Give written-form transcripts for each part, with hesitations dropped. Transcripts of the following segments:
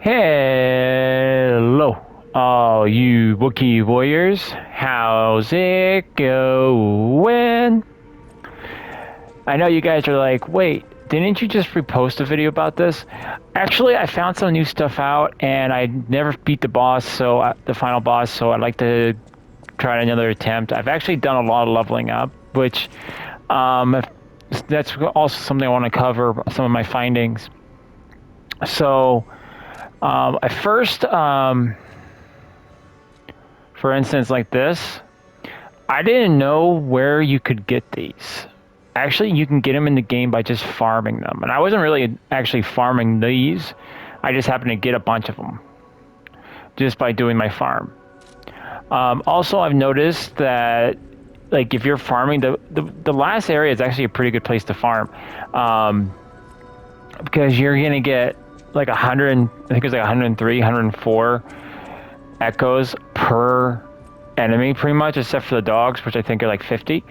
Hello, all you Wookiee warriors. How's it going? I know you guys are like, wait, didn't you just repost a video about this? Actually, I found some new stuff out, and I never beat the boss, the final boss. So I'd like to try another attempt. I've actually done a lot of leveling up, which um, that's also something I want to cover. Some of my findings. So at first. For instance, like this, I didn't know where you could get these. Actually, you can get them in the game by just farming them. And I wasn't really actually farming these. I just happened to get a bunch of them just by doing my farm. Also, I've noticed that like if you're farming, the last area is actually a pretty good place to farm. Because you're going to get like 100, I think it's like 103, 104 echoes per enemy pretty much, except for the dogs, which I think are like 50.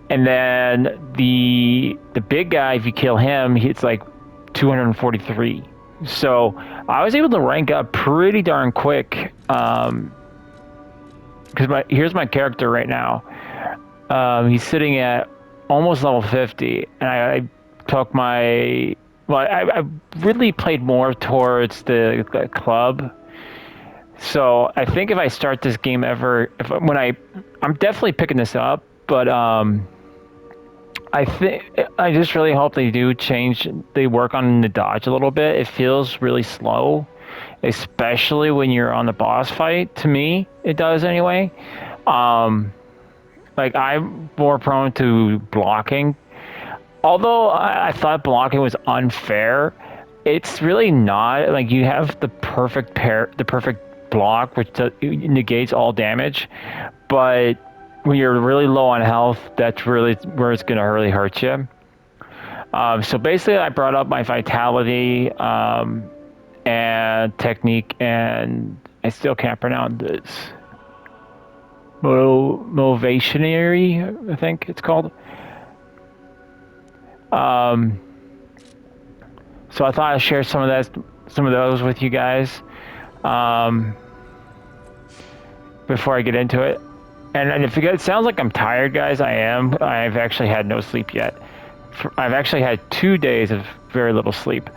And then the big guy, if you kill him, it's like 243. So I was able to rank up pretty darn quick. Because here's my character right now. He's sitting at almost level 50, and I took my I really played more towards the club. So I think if I start this game I'm definitely picking this up, but I just really hope they work on the dodge a little bit. It feels really slow, especially when you're on the boss fight. To me, it does anyway. Um, like I'm more prone to blocking. Although I thought blocking was unfair, it's really not. Like you have the perfect block, which negates all damage. But when you're really low on health, that's really where it's gonna really hurt you. So basically, I brought up my vitality and technique, and I still can't pronounce this. Motivationary, I think it's called. Um, so I thought I'd share some of those with you guys before I get into it. And if it sounds like I'm tired, guys, I am. I've actually had no sleep yet. I've actually had 2 days of very little sleep.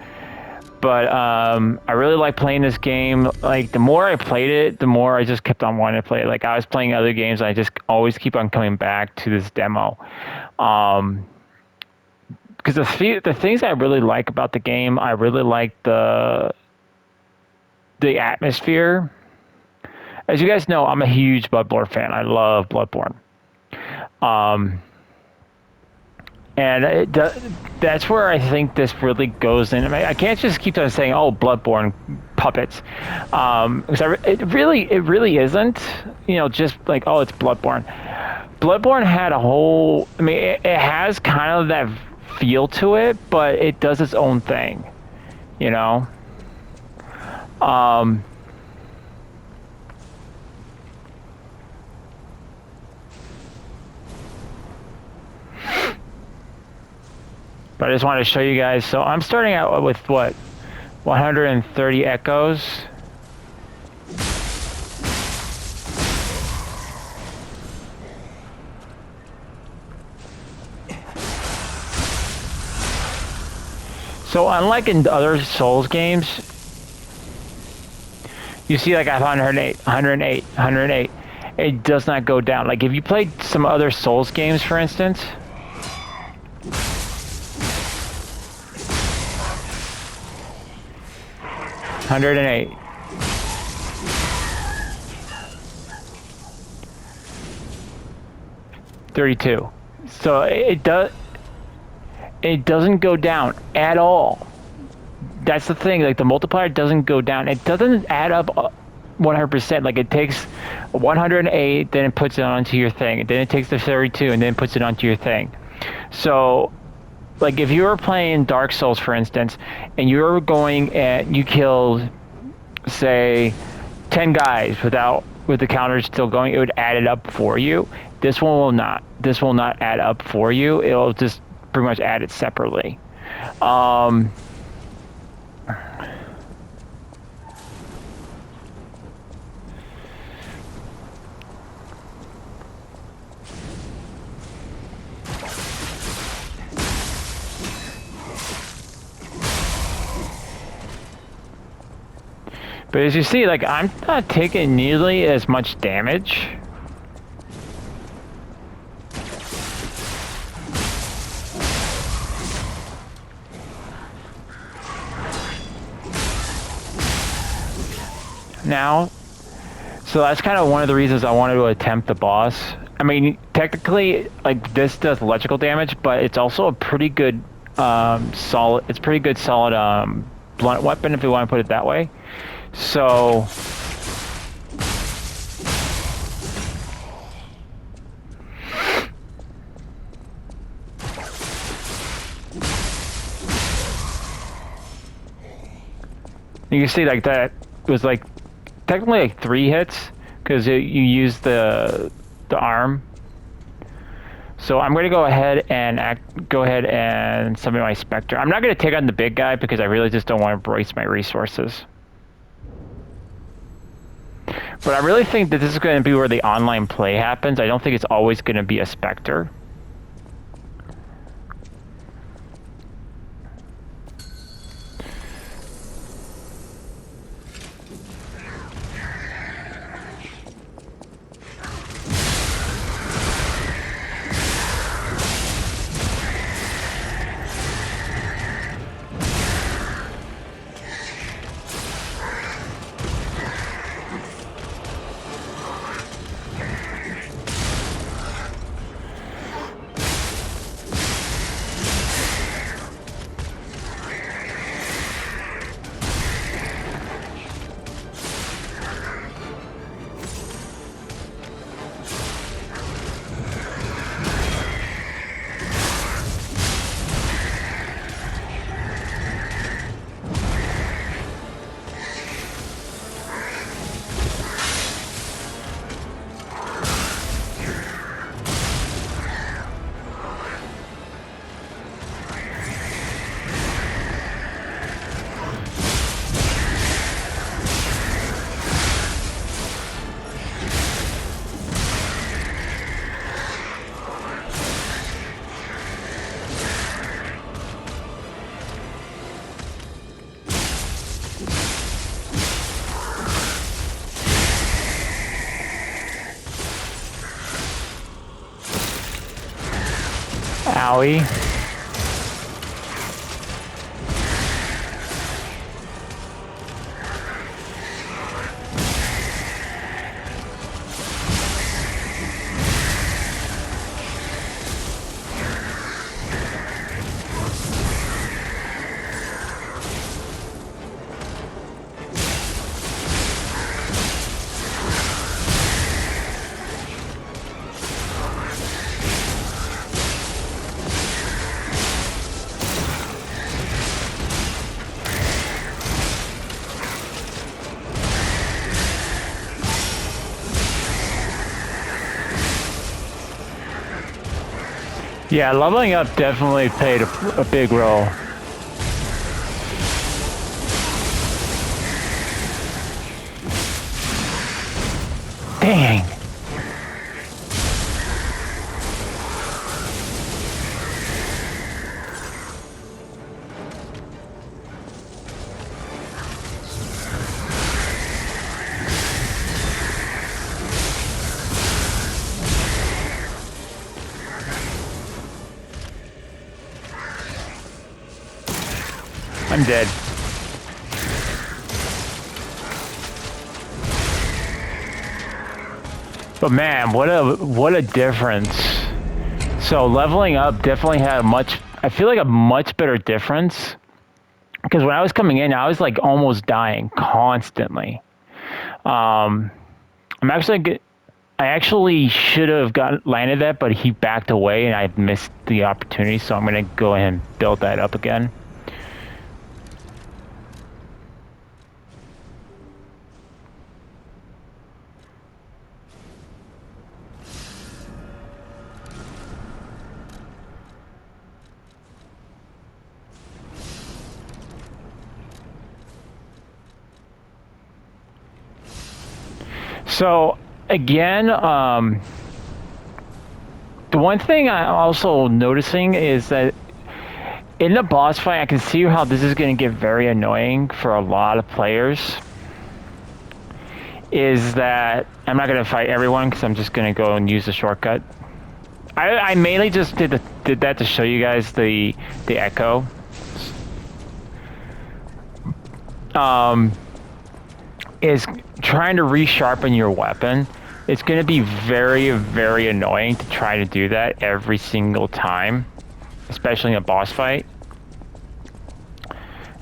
But I really like playing this game. Like the more I played it, the more I just kept on wanting to play it. Like I was playing other games, I just always keep on coming back to this demo. Because the things I really like about the game, I really like the atmosphere. As you guys know, I'm a huge Bloodborne fan. I love Bloodborne. Um, and that's where I think this really goes in. I mean, I can't just keep on saying, "Oh, Bloodborne puppets," because it really isn't. You know, just like, "Oh, it's Bloodborne." Bloodborne had a whole. I mean, it has kind of that feel to it, but it does its own thing. You know. Um, But I just wanted to show you guys. So I'm starting out with what? 130 echoes. So unlike in other Souls games, you see like I have 108, 108, 108. It does not go down. Like if you played some other Souls games, for instance, 108. 32. So it doesn't go down at all. That's the thing, like the multiplier doesn't go down. It doesn't add up 100%. Like it takes 108, then it puts it onto your thing. And then it takes the 32 and then puts it onto your thing. So like if you were playing Dark Souls, for instance, and you were going and you killed, say, 10 guys with the counter still going, it would add it up for you. This one will not. This will not add up for you. It'll just pretty much add it separately. But as you see, like, I'm not taking nearly as much damage. Now, so that's kind of one of the reasons I wanted to attempt the boss. I mean, technically, like, this does electrical damage, but it's also a pretty good, solid. It's pretty good, solid, blunt weapon, if you want to put it that way. So, you can see like that was like technically like 3 hits because you use the arm. So I'm going to go ahead and summon my Spectre. I'm not going to take on the big guy because I really just don't want to waste my resources. But I really think that this is going to be where the online play happens. I don't think it's always going to be a Spectre. Owie. Yeah, leveling up definitely played a big role. Dang. I'm dead. But man, what a difference. So leveling up definitely had I feel like a much better difference. Because when I was coming in, I was like almost dying constantly. Um, I actually should have landed that, but he backed away and I missed the opportunity. So I'm gonna go ahead and build that up again. So again, the one thing I'm also noticing is that in the boss fight, I can see how this is going to get very annoying for a lot of players. is that I'm not going to fight everyone because I'm just going to go and use the shortcut. I mainly just did that to show you guys the echo. Is trying to resharpen your weapon. It's going to be very, very annoying to try to do that every single time, especially in a boss fight.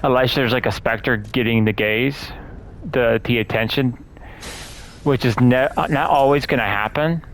Unless there's like a specter getting the gaze, the attention, which is not always going to happen.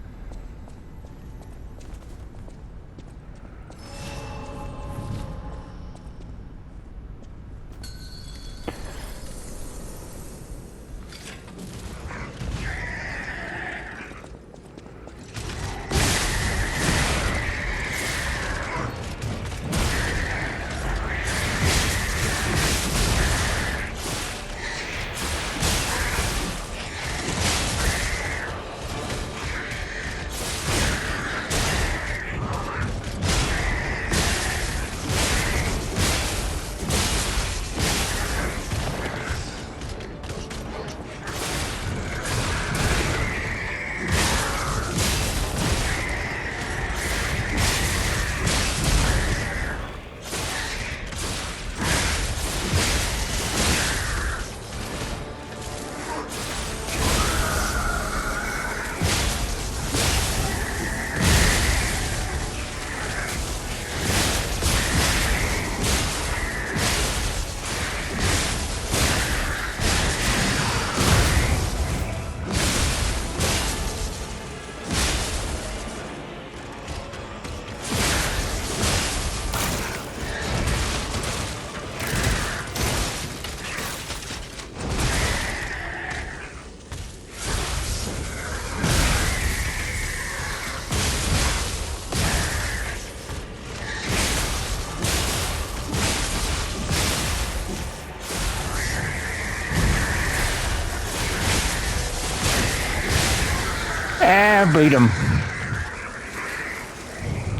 And beat him.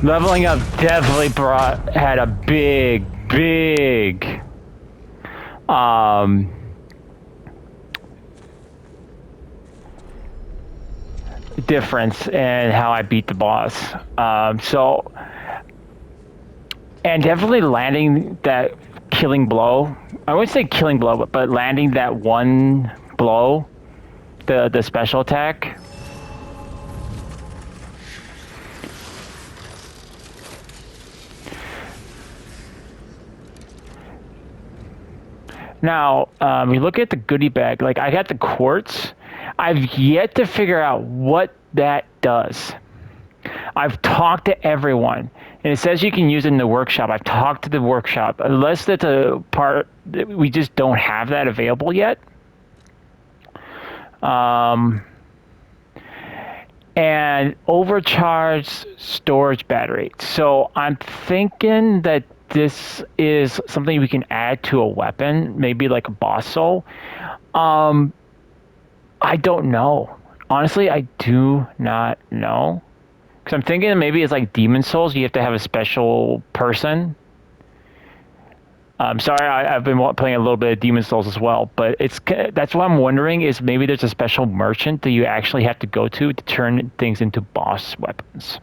Leveling up definitely had a big difference in how I beat the boss. And definitely landing that killing blow. I wouldn't say killing blow, but landing that one blow, the special attack. Now, we look at the goodie bag. Like, I got the quartz. I've yet to figure out what that does. I've talked to everyone, and it says you can use it in the workshop. I've talked to the workshop. Unless that's a part, we just don't have that available yet. And overcharged storage battery. So I'm thinking that this is something we can add to a weapon, maybe like a boss soul. I don't know. Honestly, I do not know. Because I'm thinking maybe it's like demon souls. You have to have a special person. Sorry, I've been playing a little bit of Demon Souls as well, but that's what I'm wondering is maybe there's a special merchant that you actually have to go to turn things into boss weapons.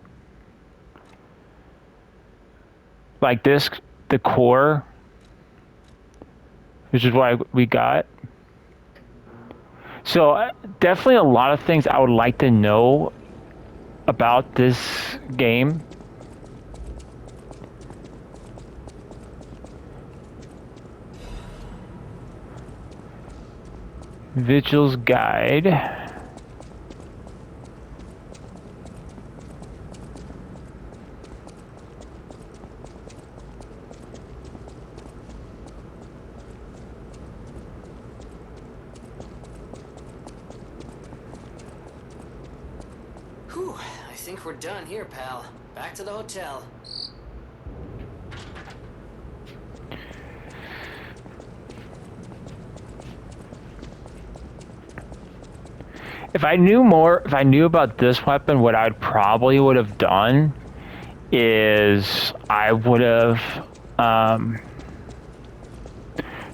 Like this, the core, which is what we got. So definitely a lot of things I would like to know about this game. Vigil's Guide. Whew, I think we're done here, pal. Back to the hotel. If I knew about this weapon, what I probably would have done is I would have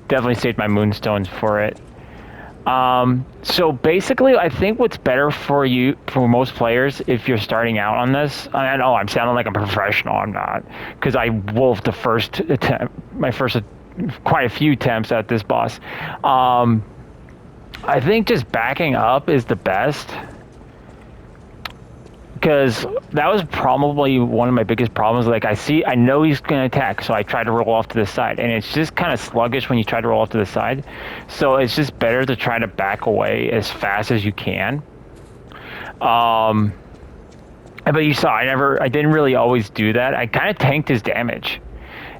definitely saved my moonstones for it. So basically, I think what's better for you, for most players, if you're starting out on this, I know I'm sounding like a professional. I'm not, because I wolfed the first attempt, my first, quite a few attempts at this boss. Um, I think just backing up is the best, because that was probably one of my biggest problems. Like I know he's going to attack, so I try to roll off to the side, and it's just kind of sluggish when you try to roll off to the side. So it's just better to try to back away as fast as you can. Um, but you saw, I didn't really always do that. I kind of tanked his damage,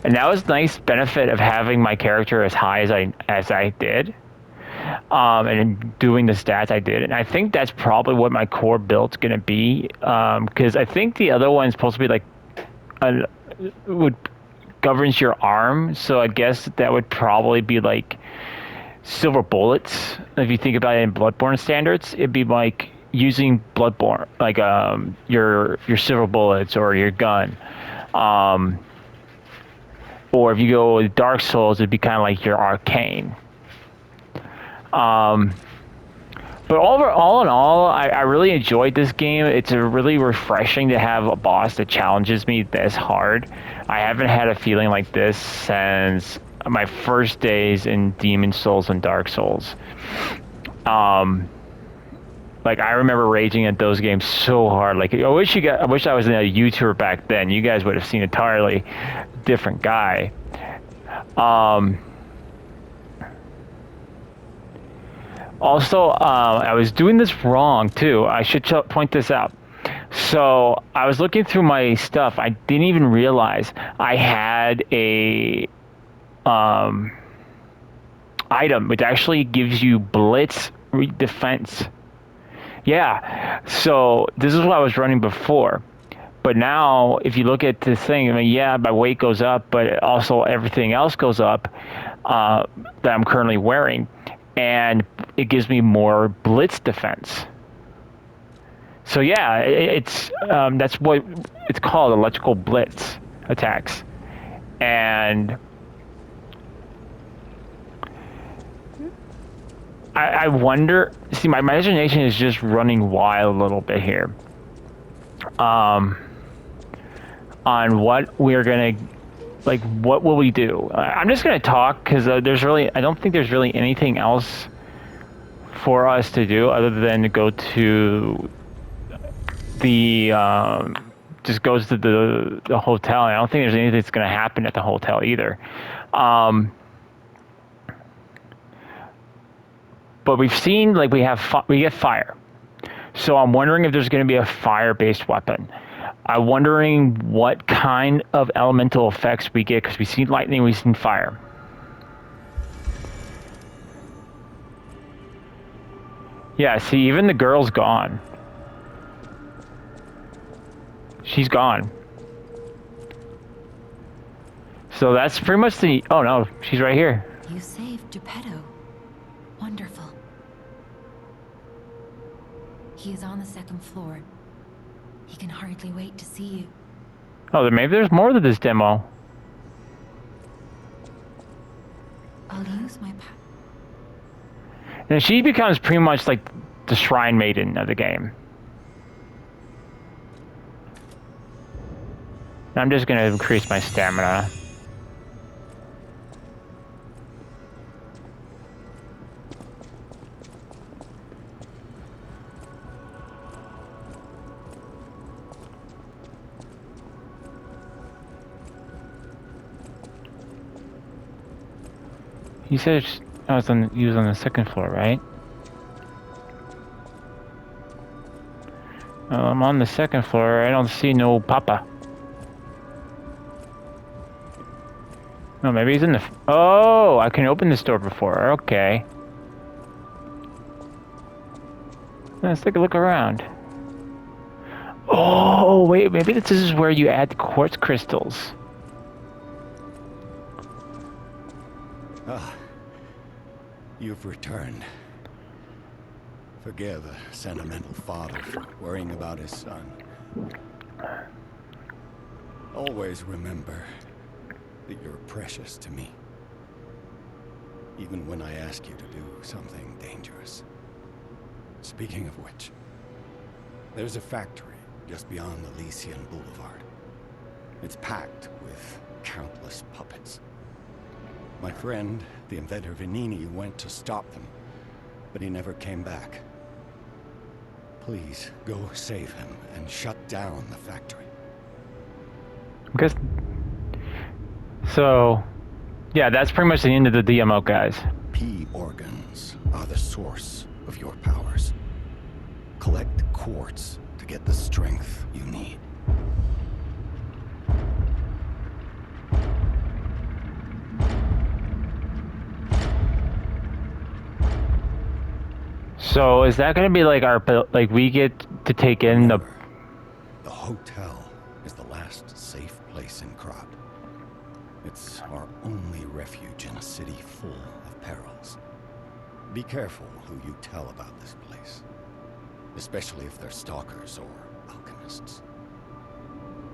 and that was nice benefit of having my character as high as I did. And doing the stats I did. And I think that's probably what my core build's going to be. Because I think the other one's supposed to be like, a, would governs your arm. So I guess that would probably be like silver bullets. If you think about it in Bloodborne standards, it'd be like using Bloodborne, like your silver bullets or your gun. Um, or if you go with Dark Souls, it'd be kind of like your arcane. Um, But all in all, I really enjoyed this game. It's a really refreshing to have a boss that challenges me this hard. I haven't had a feeling like this since my first days in Demon Souls and Dark Souls. Um, like I remember raging at those games so hard. Like I wish I was a YouTuber back then. You guys would have seen an entirely different guy. Um, Also, I was doing this wrong too. I should point this out. So I was looking through my stuff. I didn't even realize I had a item which actually gives you blitz defense. Yeah. So this is what I was running before. But now, if you look at this thing, I mean, yeah, my weight goes up, but also everything else goes up that I'm currently wearing, and it gives me more blitz defense. So yeah, it's that's what it's called, electrical blitz attacks, and I wonder. See, my imagination is just running wild a little bit here. Um, on what we're gonna like, what will we do? I'm just gonna talk because I don't think there's really anything else for us to do other than to go to the just goes to the hotel. I don't think there's anything that's gonna happen at the hotel either. Um, but we've seen like we get fire, so I'm wondering if there's gonna be a fire-based weapon. I'm wondering what kind of elemental effects we get because we've seen lightning, we've seen fire. Yeah, see, even the girl's gone. She's gone. So that's pretty much the... Oh no, she's right here. You saved Geppetto. Wonderful. He is on the second floor. He can hardly wait to see you. Oh, maybe there's more to this demo. I'll use my power. And she becomes pretty much like the shrine maiden of the game. I'm just gonna increase my stamina. He said he was on the second floor, right? Well, I'm on the second floor. I don't see no Papa. Oh, maybe he's in the... Oh, I can open this door before. Okay. Let's take a look around. Oh, wait, maybe this is where you add the quartz crystals. Ah, you've returned. Forgive a sentimental father for worrying about his son. Always remember that you're precious to me. Even when I ask you to do something dangerous. dangerous. Speaking of which, there's a factory just beyond the Lycian Boulevard. It's packed with countless puppets. My friend, the inventor Vanini, went to stop them, but he never came back. Please, go save him and shut down the factory. Because so, yeah, that's pretty much the end of the DMO, guys. P organs are the source of your powers. Collect quartz to get the strength you need. So is that going to be like like we get to take in Remember, the hotel is the last safe place in Krat. It's our only refuge in a city full of perils. Be careful who you tell about this place, especially if they're stalkers or alchemists.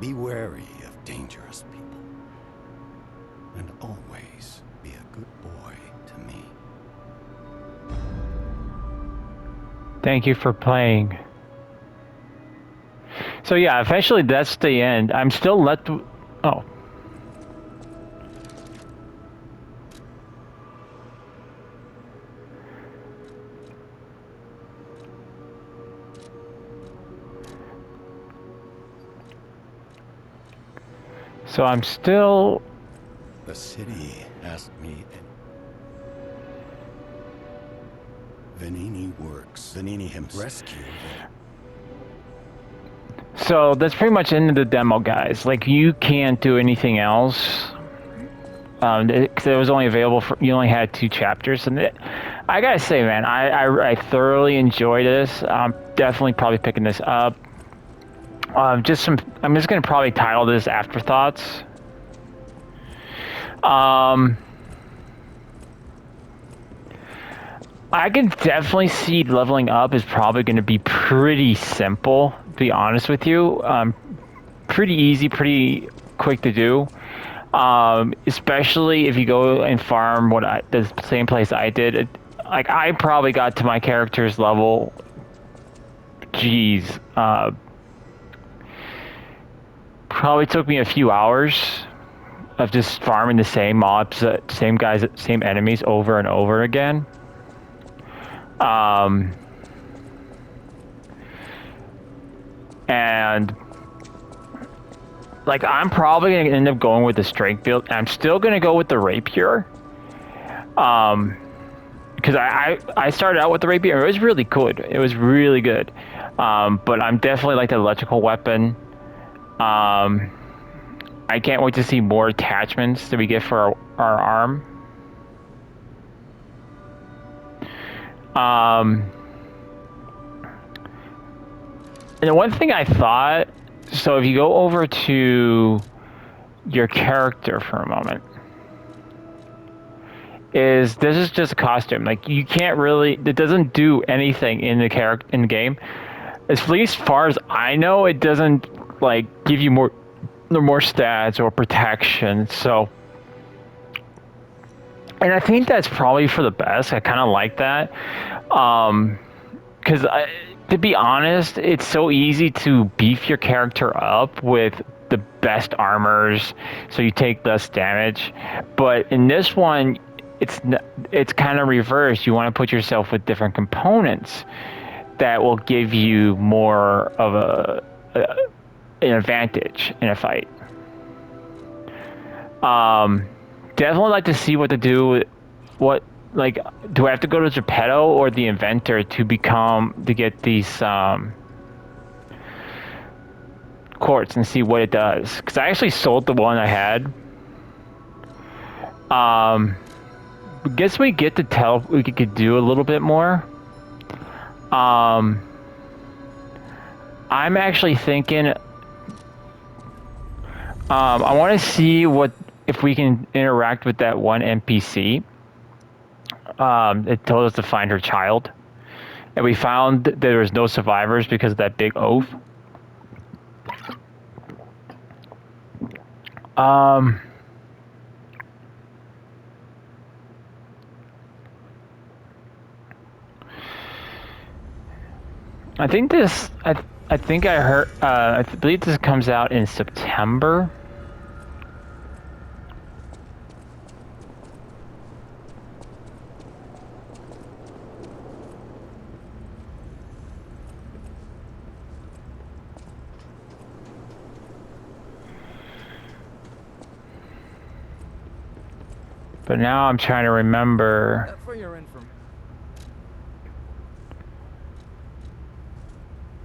Be wary of dangerous people. And always be a good boy to me. Thank you for playing. So yeah, eventually that's the end. I'm still left. Oh. So I'm still. The city asked me. Vanini works. Vanini himself rescued. So that's pretty much into the demo, guys. Like, you can't do anything else. Because it was only available for, you only had 2 chapters, and I gotta say, man, I thoroughly enjoyed this. I'm definitely probably picking this up. I'm just gonna probably title this Afterthoughts. I can definitely see leveling up is probably going to be pretty simple, to be honest with you. Pretty easy, pretty quick to do. Especially if you go and farm the same place I did. Like, I probably got to my character's level, geez, probably took me a few hours of just farming the same mobs, same guys, same enemies over and over again. And like, I'm probably gonna end up going with the strength build. I'm still gonna go with the rapier, because I started out with the rapier. It was really good. It was really good. But I'm definitely like the electrical weapon. I can't wait to see more attachments that we get for our arm. And the one thing I thought, so if you go over to your character for a moment, is this is just a costume. Like, you can't really, it doesn't do anything in the game. At least far as I know, it doesn't like give you more stats or protection. So, and I think that's probably for the best. I kind of like that. Because to be honest, it's so easy to beef your character up with the best armors, so you take less damage. But in this one, it's kind of reversed. You want to put yourself with different components that will give you more of an advantage in a fight. Definitely like to see what to do. Like, do I have to go to Geppetto or the inventor to get these quartz and see what it does? Because I actually sold the one I had. Guess we get to tell we could do a little bit more. I'm actually thinking. I want to see if we can interact with that one NPC. It told us to find her child, and we found that there was no survivors because of that big oaf. I think this. I think I heard. I believe this comes out in September. But now I'm trying to remember. For your information.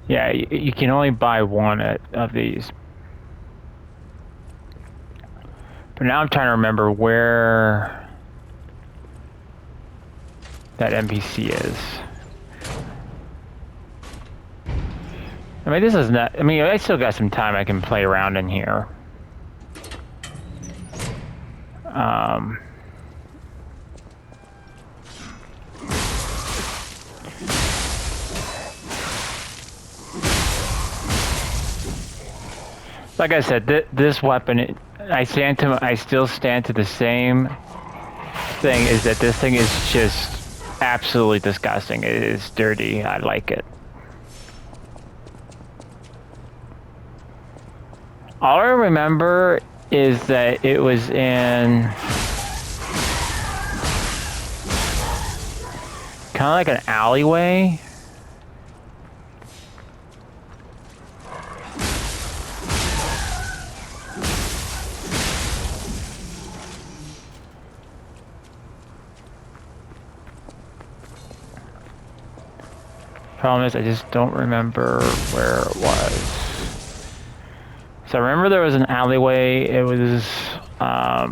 Yeah, you can only buy one of these. But now I'm trying to remember where that NPC is. I mean, this is not. I mean, I still got some time I can play around in here. Like I said, this weapon, I still stand to the same thing, is that this thing is just absolutely disgusting. It is dirty. I like it. All I remember is that it was in kind of like an alleyway. Problem is, I just don't remember where it was. So I remember there was an alleyway. It was, I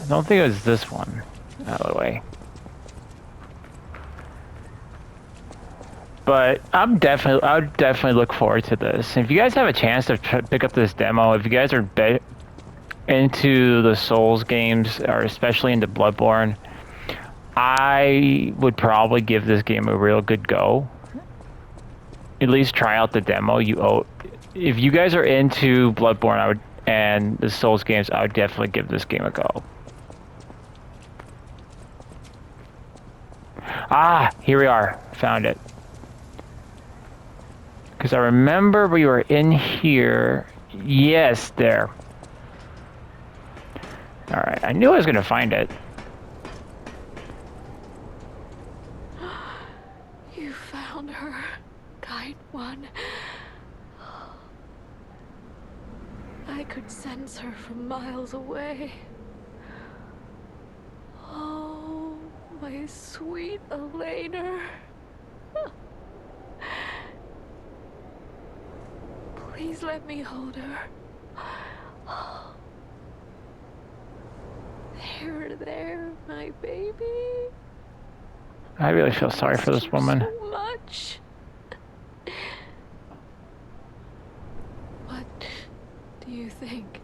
don't think it was this one alleyway. But I would definitely look forward to this. If you guys have a chance to pick up this demo, if you guys are into the Souls games, or especially into Bloodborne, I would probably give this game a real good go. At least try out the demo. If you guys are into Bloodborne, and the Souls games, I would definitely give this game a go. Ah, here we are. Found it. Because I remember we were in here. Yes, there. Alright, I knew I was going to find it. You found her, kind one. I could sense her from miles away. Oh, my sweet Elena. Please let me hold her. There, my baby. I really feel sorry for this woman. So much. What do you think?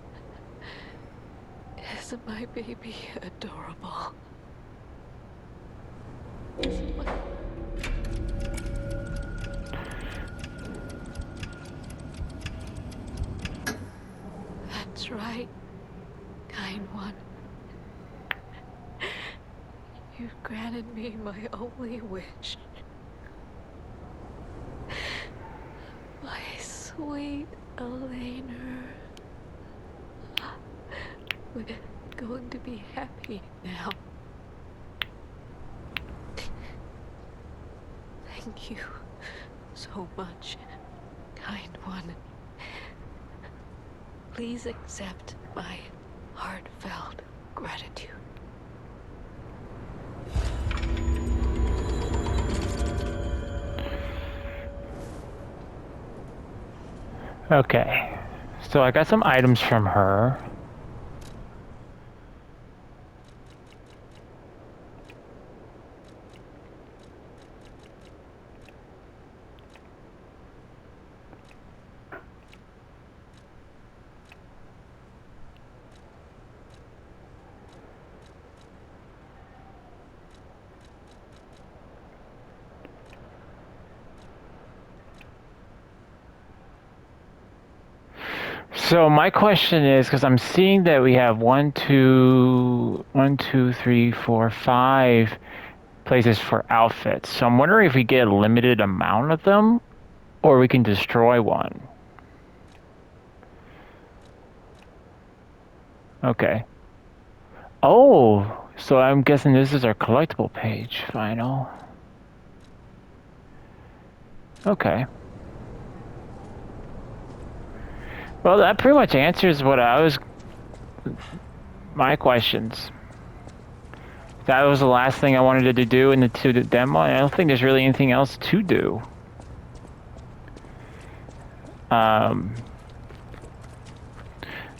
Isn't my baby adorable? Isn't my... That's right, kind one. You've granted me my only wish. My sweet Elena. We're going to be happy now. Thank you so much, kind one. Please accept my heartfelt gratitude. Okay, so I got some items from her. So my question is, because I'm seeing that we have 5 places for outfits. So I'm wondering if we get a limited amount of them, or we can destroy one. Okay. Oh, so I'm guessing this is our collectible page, final. Okay. Well, that pretty much answers what my questions. That was the last thing I wanted to do in the demo, and I don't think there's really anything else to do. I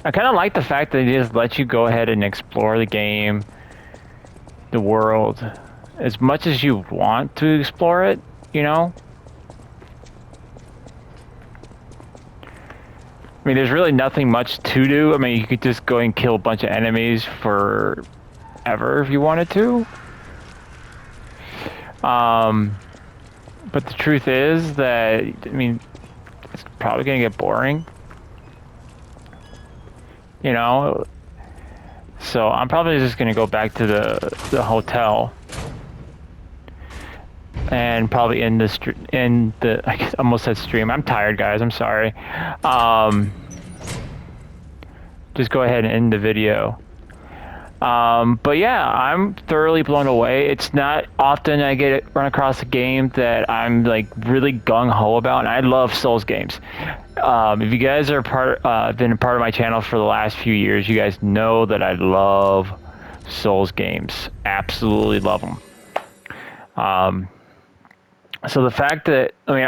kind of like the fact that they just let you go ahead and explore the game, the world, as much as you want to explore it, you know? I mean, there's really nothing much to do. I mean, you could just go and kill a bunch of enemies forever if you wanted to. But the truth is that, I mean, it's probably gonna get boring. You know? So I'm probably just gonna go back to the hotel. And probably in the I almost said stream. I'm tired, guys. I'm sorry. Just go ahead and end the video. But yeah, I'm thoroughly blown away. It's not often I run across a game that I'm like really gung ho about, and I love Souls games. If you guys are been a part of my channel for the last few years, you guys know that I love Souls games. Absolutely love them. So the fact that, I mean,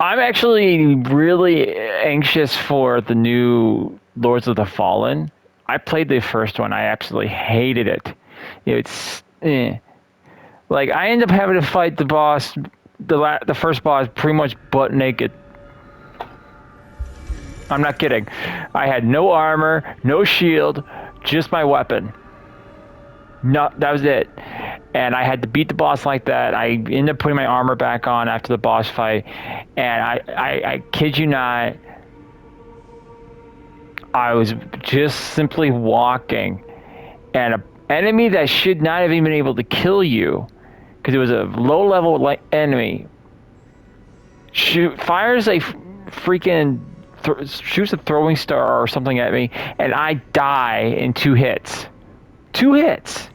I'm actually really anxious for the new Lords of the Fallen. I played the first one. I absolutely hated it. It's like I end up having to fight the boss, the first boss, pretty much butt naked. I'm not kidding. I had no armor, no shield, just my weapon. No, that was it. And I had to beat the boss like that. I ended up putting my armor back on after the boss fight. And I kid you not, I was just simply walking. And an enemy that should not have even been able to kill you, because it was a low-level enemy, fires a freaking, shoots a throwing star or something at me, and I die in 2 hits. 2 hits!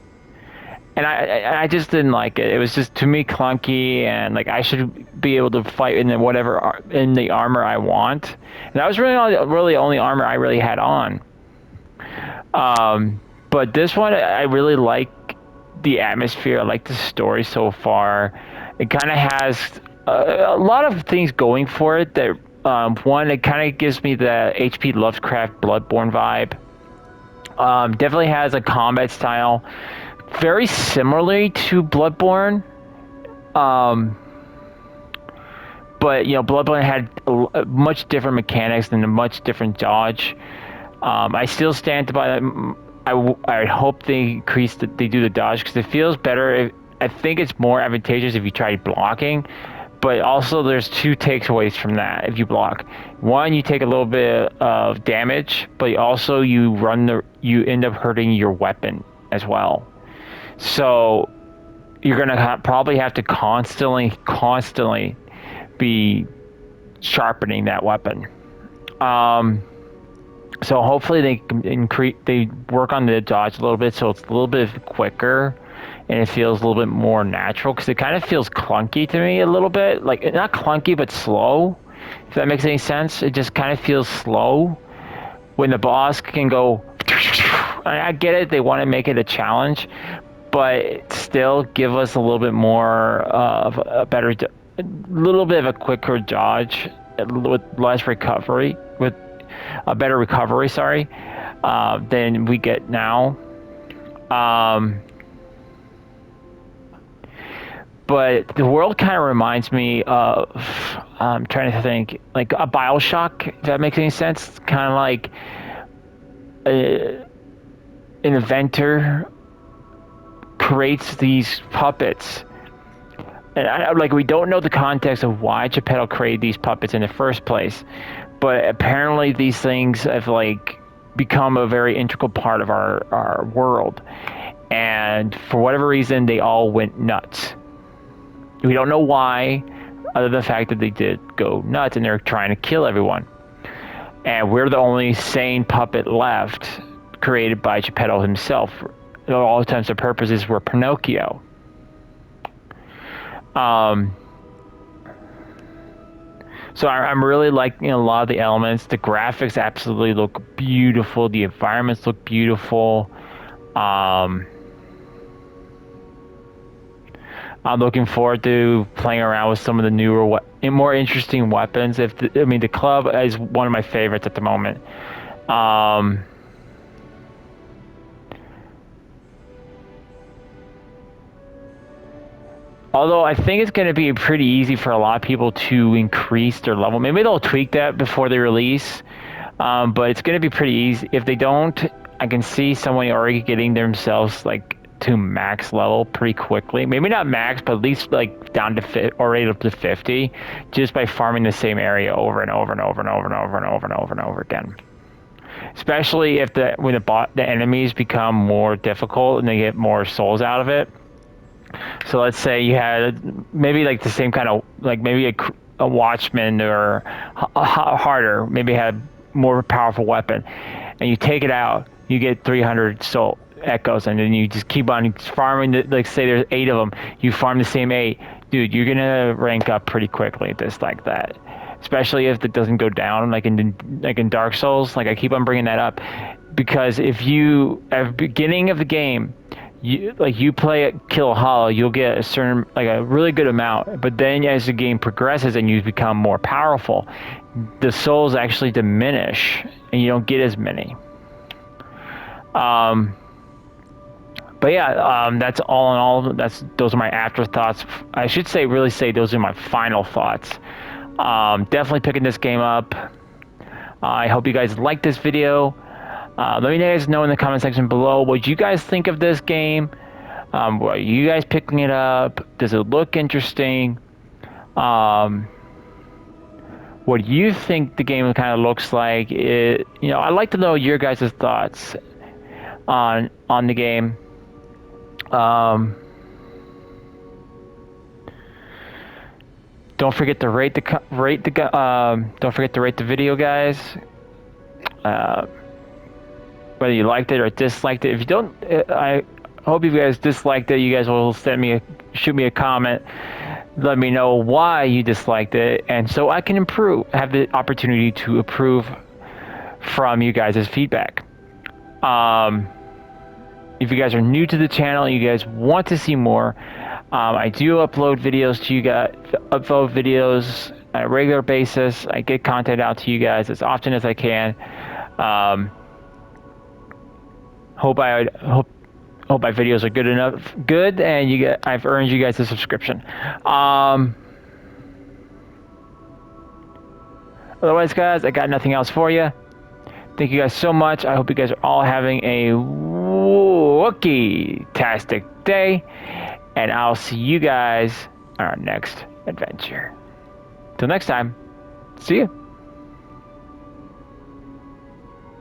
And I just didn't like it. It was just, to me, clunky, and like I should be able to fight in the armor I want. And that was really only armor I really had on. But this one, I really like the atmosphere. I like the story so far. It kind of has a lot of things going for it. That one, it kind of gives me the H.P. Lovecraft Bloodborne vibe. Definitely has a combat style very similarly to Bloodborne, but you know, Bloodborne had a much different mechanics and a much different dodge. I still stand by that. I hope they they do the dodge, because it feels better. I think it's more advantageous if you try blocking, but also there's 2 takeaways from that. If you block, one, you take a little bit of damage, but also you end up hurting your weapon as well. So you're gonna probably have to constantly be sharpening that weapon. So hopefully they work on the dodge a little bit, so it's a little bit quicker and it feels a little bit more natural, because it kind of feels clunky to me a little bit. Like, not clunky, but slow, if that makes any sense. It just kind of feels slow when the boss can go. I get it, they want to make it a challenge, but still give us a little bit more of a little bit of a quicker dodge with less recovery, with a better recovery, sorry, than we get now. But the world kind of reminds me of, I'm trying to think, like a BioShock, if that makes any sense. It's kind of like an inventor creates these puppets, and like, we don't know the context of why Geppetto created these puppets in the first place, but apparently these things have like become a very integral part of our world, and for whatever reason they all went nuts. We don't know why, other than the fact that they did go nuts and they're trying to kill everyone. And we're the only sane puppet left, created by Geppetto himself. All intents and purposes, we're Pinocchio. So I'm really liking a lot of the elements. The graphics absolutely look beautiful. The environments look beautiful. I'm looking forward to playing around with some of the newer, more interesting weapons. The club is one of my favorites at the moment. Although I think it's going to be pretty easy for a lot of people to increase their level. Maybe they'll tweak that before they release, but it's going to be pretty easy. If they don't, I can see someone already getting themselves like to max level pretty quickly. Maybe not max, but at least like down to already up to 50, just by farming the same area over and over and over and over and over and over and over and over again. Especially if the enemies become more difficult and they get more souls out of it. So let's say you had maybe like the same kind of, like maybe a watchman or harder, maybe had more powerful weapon, and you take it out, you get 300 soul echoes, and then you just keep on farming. Like say there's 8 of them, you farm the same 8, dude, you're gonna rank up pretty quickly just like that. Especially if it doesn't go down like in Dark Souls. Like I keep on bringing that up because if you at the beginning of the game you play Kill Hollow, you'll get a certain, like a really good amount, but then as the game progresses and you become more powerful, the souls actually diminish and you don't get as many. But yeah, that's all in all. Those are my afterthoughts. I should really say those are my final thoughts. Definitely picking this game up. I hope you guys like this video. Let me guys know in the comment section below what you guys think of this game. Are you guys picking it up? Does it look interesting? What do you think the game kind of looks like? I'd like to know your guys' thoughts on the game. Don't forget to rate the video, guys. Whether you liked it or disliked it. If you don't, I hope you guys disliked it. You guys will shoot me a comment, let me know why you disliked it, and so I can have the opportunity to improve from you guys' feedback. If you guys are new to the channel and you guys want to see more, I do upload videos to you guys, on a regular basis. I get content out to you guys as often as I can. Hope my videos are good, and I've earned you guys a subscription. Otherwise, guys, I got nothing else for you. Thank you guys so much. I hope you guys are all having a Wookie-tastic day, and I'll see you guys on our next adventure. Till next time, see you.